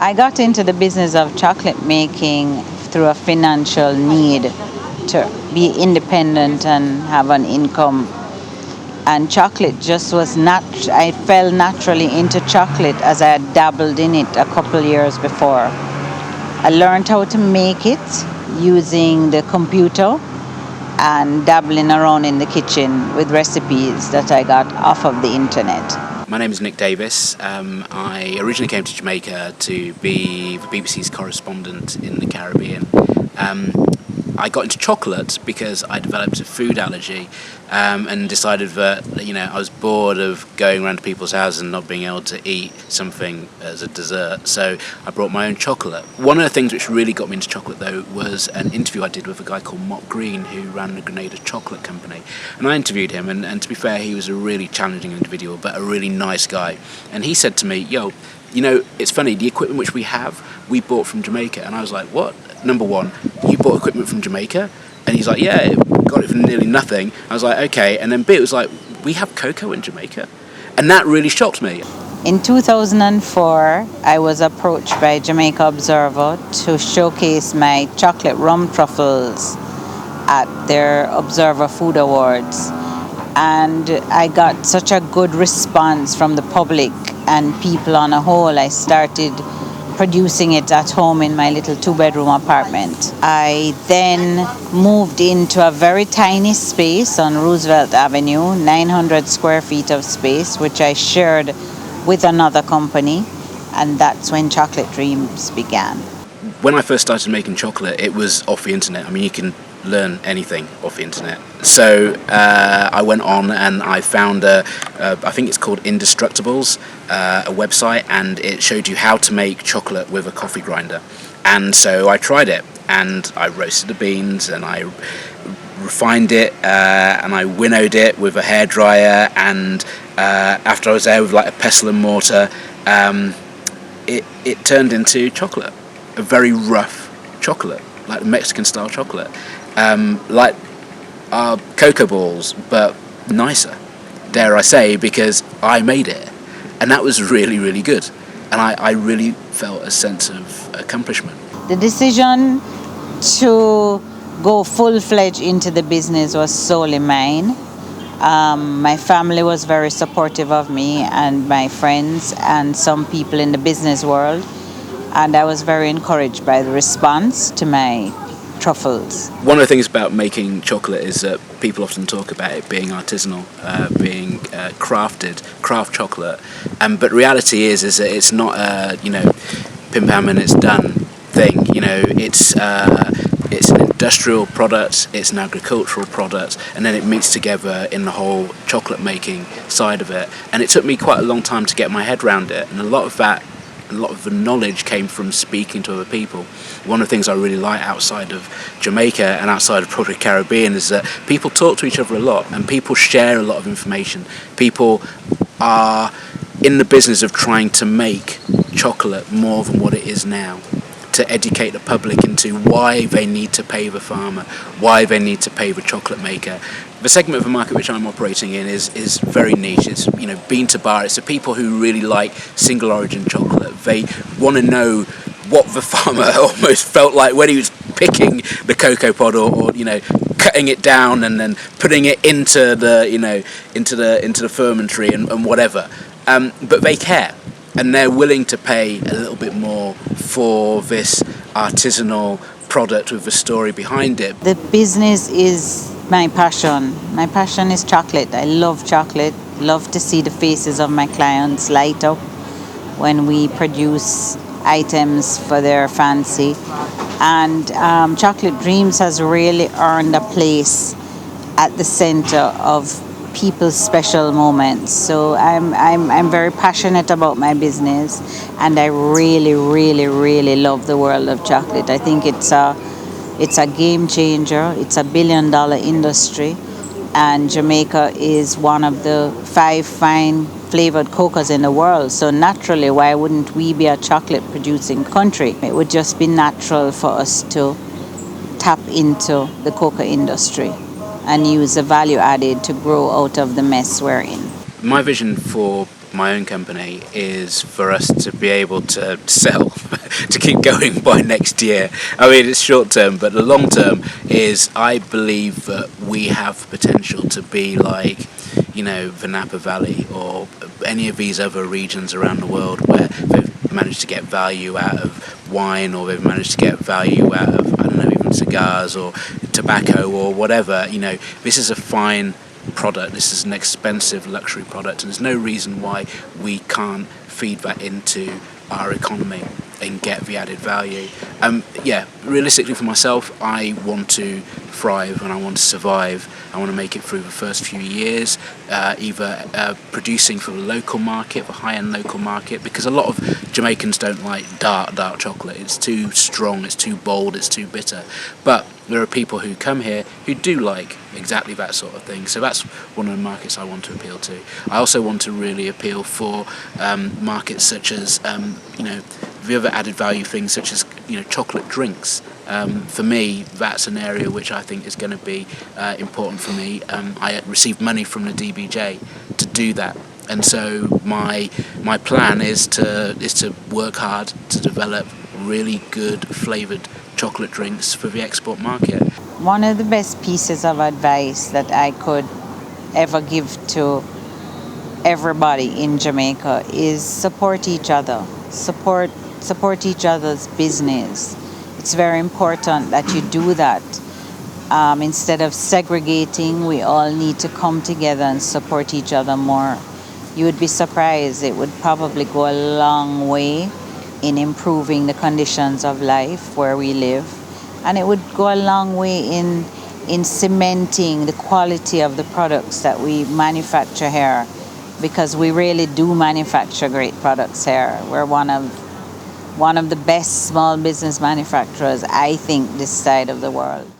I got into the business of chocolate making through a financial need to be independent and have an income. And chocolate just was not, I fell naturally into chocolate as I had dabbled in it a couple years before. I learned how to make it using the computer and dabbling around in the kitchen with recipes that I got off of the internet. My name is Nick Davis. I originally came to Jamaica to be the BBC's correspondent in the Caribbean. I got into chocolate because I developed a food allergy and decided that I was bored of going around to people's houses and not being able to eat something as a dessert, so I brought my own chocolate. One of the things which really got me into chocolate though was an interview I did with a guy called Mott Green, who ran the Grenada Chocolate Company, and I interviewed him, and to be fair, he was a really challenging individual but a really nice guy, and he said to me, it's funny, the equipment which we have, we bought from Jamaica. And I was like, what? Number one, you bought equipment from Jamaica? And he's like, yeah, got it for nearly nothing. I was like, okay. And then B, it was like, we have cocoa in Jamaica? And that really shocked me. In 2004, I was approached by Jamaica Observer to showcase my chocolate rum truffles at their Observer Food Awards. And I got such a good response from the public and people on a whole. I started producing it at home in my little 2-bedroom apartment. I then moved into a very tiny space on Roosevelt Avenue, 900 square feet of space, which I shared with another company, and that's when Chocolate Dreams began. When I first started making chocolate, it was off the internet. I mean, you can learn anything off the internet. So I went on and I found I think it's called Indestructibles, a website, and it showed you how to make chocolate with a coffee grinder. And so I tried it, and I roasted the beans, and I refined it, and I winnowed it with a hairdryer, and after I was there with like a pestle and mortar, it turned into chocolate, a very rough chocolate, like Mexican style chocolate. Like our cocoa balls, but nicer, dare I say, because I made it, and that was really, really good, and I really felt a sense of accomplishment. The decision to go full-fledged into the business was solely mine. My family was very supportive of me, and my friends and some people in the business world, and I was very encouraged by the response to my truffles. One of the things about making chocolate is that people often talk about it being artisanal, being craft chocolate, but reality is that it's not a pim pam and it's done thing. It's an industrial product, it's an agricultural product, and then it meets together in the whole chocolate making side of it. And it took me quite a long time to get my head around it, and a lot of the knowledge came from speaking to other people. One of the things I really like outside of Jamaica and outside of probably the Caribbean is that people talk to each other a lot, and people share a lot of information. People are in the business of trying to make chocolate more than what it is now, to educate the public into why they need to pay the farmer, why they need to pay the chocolate maker. The segment of the market which I'm operating in is very niche. It's bean to bar. It's the people who really like single origin chocolate. They want to know what the farmer almost felt like when he was picking the cocoa pod, or cutting it down and then putting it into the into the fermentary and whatever. But they care, and they're willing to pay a little bit more for this artisanal product with the story behind it. The business is my passion. My passion is chocolate. I love chocolate. Love to see the faces of my clients light up when we produce items for their fancy. And Chocolate Dreams has really earned a place at the center of people's special moments. So I'm very passionate about my business, and I really, really, really love the world of chocolate. I think it's a game changer. It's a $1 billion industry, and Jamaica is one of the 5 fine flavored cocas in the world. So naturally, why wouldn't we be a chocolate producing country? It would just be natural for us to tap into the cocoa industry and use the value added to grow out of the mess we're in. My vision for my own company is for us to be able to sell, to keep going by next year. I mean, it's short term, but the long term is I believe that we have potential to be like, the Napa Valley or any of these other regions around the world where they've managed to get value out of wine, or they've managed to get value out of, I don't know, even cigars or tobacco or whatever. This is a fine product. This is an expensive luxury product, and there's no reason why we can't feed that into our economy and get the added value. Realistically for myself, I want to thrive and I want to survive. I want to make it through the first few years, either producing for the local market, the high-end local market, because a lot of Jamaicans don't like dark chocolate. It's too strong, it's too bold, it's too bitter. But there are people who come here who do like exactly that sort of thing. So that's one of the markets I want to appeal to. I also want to really appeal for markets such as, the other added value things such as, chocolate drinks. For me, that's an area which I think is going to be important for me. I received money from the DBJ to do that. And so my plan is to work hard to develop really good flavoured chocolate drinks for the export market. One of the best pieces of advice that I could ever give to everybody in Jamaica is support each other. Support each other's business. It's very important that you do that. Instead of segregating, we all need to come together and support each other more. You would be surprised. It would probably go a long way in improving the conditions of life where we live. And it would go a long way in cementing the quality of the products that we manufacture here, because we really do manufacture great products here. We're one of the best small business manufacturers, I think, this side of the world.